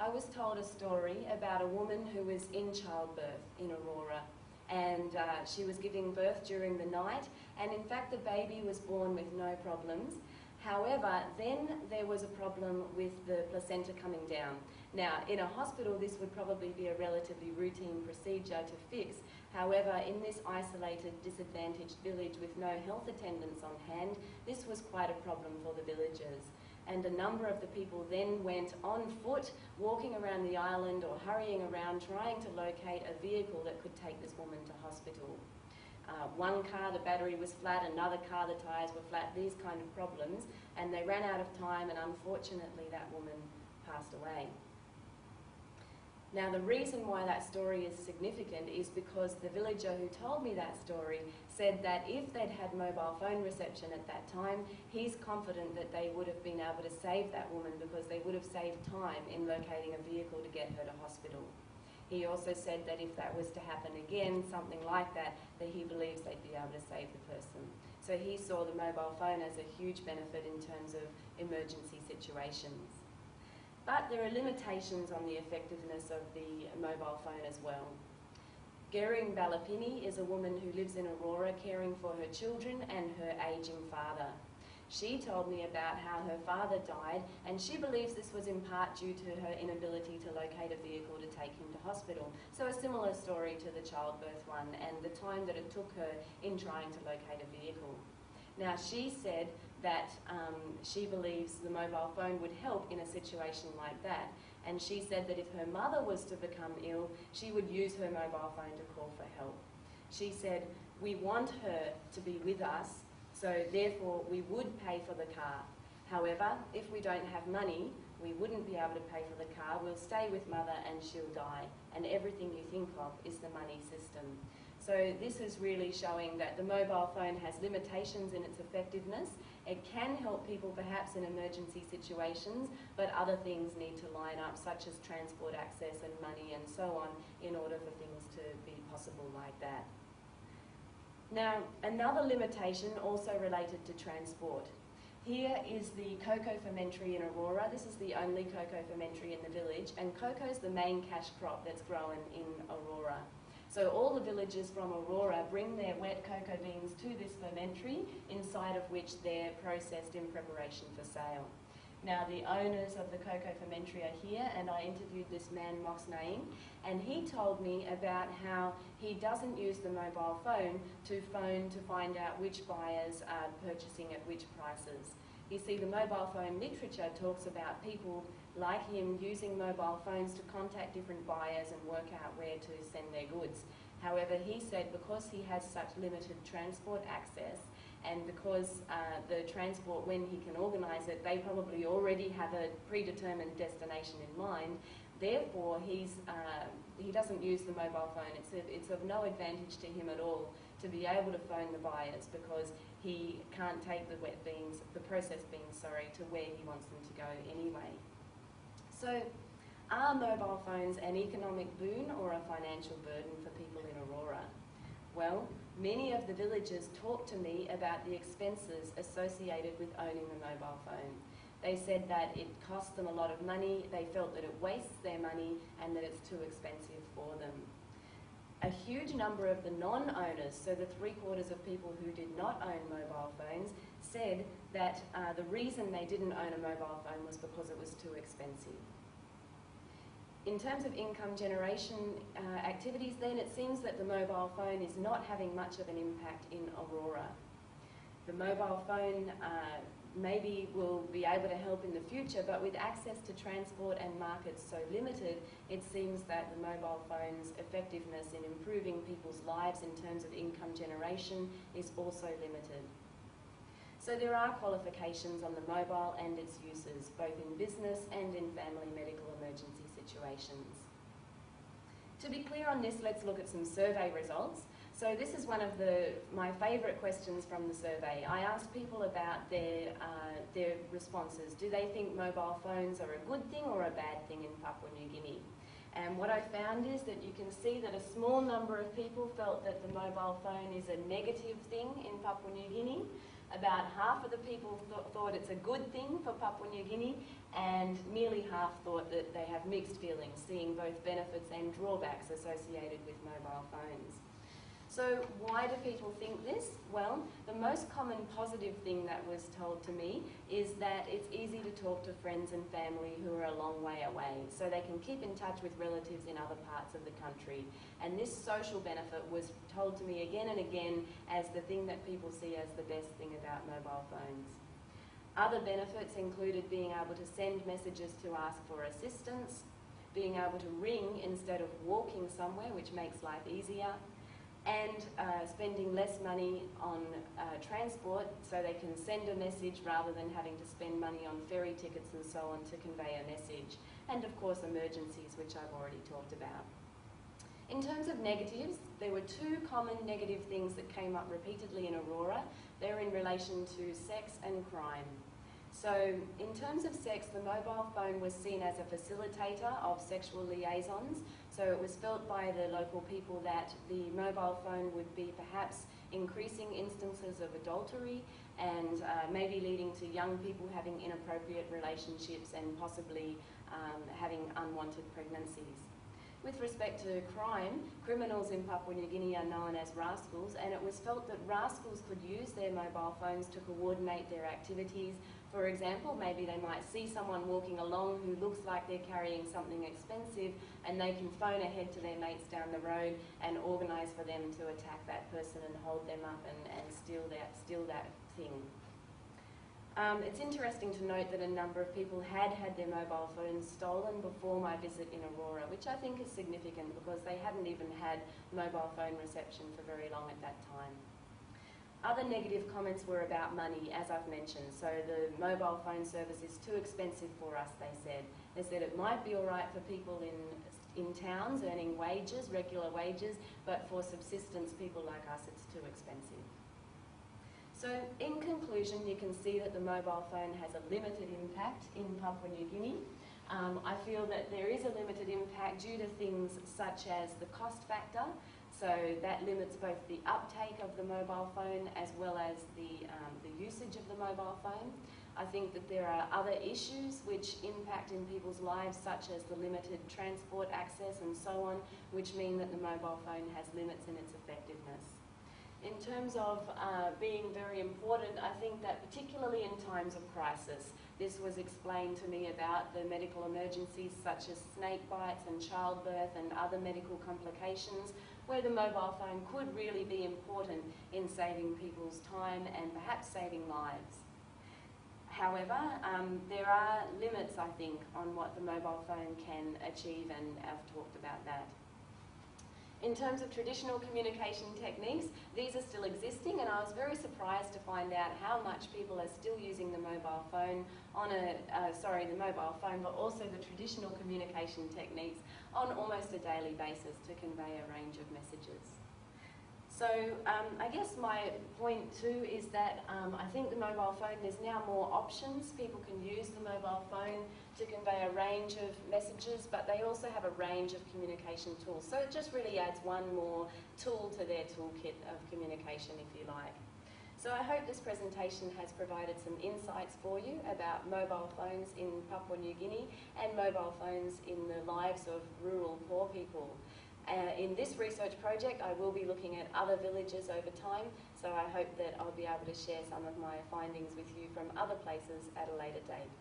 I was told a story about a woman who was in childbirth in Aurora, and she was giving birth during the night, and in fact the baby was born with no problems. However, then there was a problem with the placenta coming down. Now, in a hospital, this would probably be a relatively routine procedure to fix. However, in this isolated, disadvantaged village with no health attendants on hand, this was quite a problem for the villagers. And a number of the people then went on foot, walking around the island or hurrying around, trying to locate a vehicle that could take this woman to hospital. One car, the battery was flat, another car, the tyres were flat, these kind of problems, and they ran out of time, and unfortunately that woman passed away. Now, the reason why that story is significant is because the villager who told me that story said that if they'd had mobile phone reception at that time, he's confident that they would have been able to save that woman because they would have saved time in locating a vehicle to get her to hospital. He also said that if that was to happen again, something like that, that he believes they'd be able to save the person. So he saw the mobile phone as a huge benefit in terms of emergency situations. But there are limitations on the effectiveness of the mobile phone as well. Gering Balapini is a woman who lives in Aurora caring for her children and her ageing father. She told me about how her father died, and she believes this was in part due to her inability to locate a vehicle to take him to hospital. So a similar story to the childbirth one and the time that it took her in trying to locate a vehicle. Now, she said that she believes the mobile phone would help in a situation like that. And she said that if her mother was to become ill, she would use her mobile phone to call for help. She said, we want her to be with us, so therefore we would pay for the car. However, if we don't have money, we wouldn't be able to pay for the car. We'll stay with mother and she'll die. And everything you think of is the money system. So this is really showing that the mobile phone has limitations in its effectiveness. It can help people perhaps in emergency situations, but other things need to line up, such as transport access and money and so on, in order for things to be possible like that. Now, another limitation also related to transport. Here is the cocoa fermentary in Aurora. This is the only cocoa fermentary in the village, and cocoa is the main cash crop that's grown in Aurora. So all the villagers from Aurora bring their wet cocoa beans to this fermentary, inside of which they're processed in preparation for sale. Now, the owners of the cocoa fermentary are here, and I interviewed this man, Mox Naim, and he told me about how he doesn't use the mobile phone to find out which buyers are purchasing at which prices. You see, the mobile phone literature talks about people like him using mobile phones to contact different buyers and work out where to send their goods. However, he said because he has such limited transport access, and because the transport, when he can organise it, they probably already have a predetermined destination in mind, therefore he doesn't use the mobile phone. It's of no advantage to him at all to be able to phone the buyers because he can't take the wet beans, the processed beans, sorry, to where he wants them to go anyway. So, are mobile phones an economic boon or a financial burden for people in Aurora? Well, many of the villagers talked to me about the expenses associated with owning a mobile phone. They said that it costs them a lot of money, they felt that it wastes their money, and that it's too expensive for them. A huge number of the non-owners, so the 3/4 of people who did not own mobile phones, said that the reason they didn't own a mobile phone was because it was too expensive. In terms of income generation activities then, it seems that the mobile phone is not having much of an impact in Aurora. The mobile phone maybe will be able to help in the future, but with access to transport and markets so limited, it seems that the mobile phone's effectiveness in improving people's lives in terms of income generation is also limited. So there are qualifications on the mobile and its uses, both in business and in family medical emergency situations. To be clear on this, let's look at some survey results. So this is one of my favourite questions from the survey. I asked people about their responses. Do they think mobile phones are a good thing or a bad thing in Papua New Guinea? And what I found is that you can see that a small number of people felt that the mobile phone is a negative thing in Papua New Guinea. About half of the people thought it's a good thing for Papua New Guinea, and nearly half thought that they have mixed feelings, seeing both benefits and drawbacks associated with mobile phones. So why do people think this? Well, the most common positive thing that was told to me is that it's easy to talk to friends and family who are a long way away, so they can keep in touch with relatives in other parts of the country. And this social benefit was told to me again and again as the thing that people see as the best thing about mobile phones. Other benefits included being able to send messages to ask for assistance, being able to ring instead of walking somewhere, which makes life easier, and spending less money on transport, so they can send a message rather than having to spend money on ferry tickets and so on to convey a message. And of course emergencies, which I've already talked about. In terms of negatives, there were two common negative things that came up repeatedly in Aurora. They're in relation to sex and crime. So in terms of sex, the mobile phone was seen as a facilitator of sexual liaisons. So it was felt by the local people that the mobile phone would be perhaps increasing instances of adultery and maybe leading to young people having inappropriate relationships and possibly having unwanted pregnancies. With respect to crime, criminals in Papua New Guinea are known as rascals, and it was felt that rascals could use their mobile phones to coordinate their activities. For example, maybe they might see someone walking along who looks like they're carrying something expensive, and they can phone ahead to their mates down the road and organise for them to attack that person and hold them up and steal that thing. It's interesting to note that a number of people had their mobile phones stolen before my visit in Aurora, which I think is significant because they hadn't even had mobile phone reception for very long at that time. Other negative comments were about money, as I've mentioned. So the mobile phone service is too expensive for us, they said. They said it might be all right for people in towns earning wages, regular wages, but for subsistence people like us, it's too expensive. So in conclusion, you can see that the mobile phone has a limited impact in Papua New Guinea. I feel that there is a limited impact due to things such as the cost factor. So that limits both the uptake of the mobile phone as well as the usage of the mobile phone. I think that there are other issues which impact in people's lives, such as the limited transport access and so on, which mean that the mobile phone has limits in its effectiveness. In terms of being very important, I think that particularly in times of crisis, this was explained to me about the medical emergencies such as snake bites and childbirth and other medical complications, where the mobile phone could really be important in saving people's time and perhaps saving lives. However, there are limits, I think, on what the mobile phone can achieve, and I've talked about that. In terms of traditional communication techniques, these are still existing, and I was very surprised to find out how much people are still using the mobile phone but also the traditional communication techniques on almost a daily basis to convey a range of messages. So I guess my point too is that I think the mobile phone, there's now more options. People can use the mobile phone to convey a range of messages, but they also have a range of communication tools. So it just really adds one more tool to their toolkit of communication, if you like. So I hope this presentation has provided some insights for you about mobile phones in Papua New Guinea and mobile phones in the lives of rural poor people. In this research project, I will be looking at other villages over time, so I hope that I'll be able to share some of my findings with you from other places at a later date.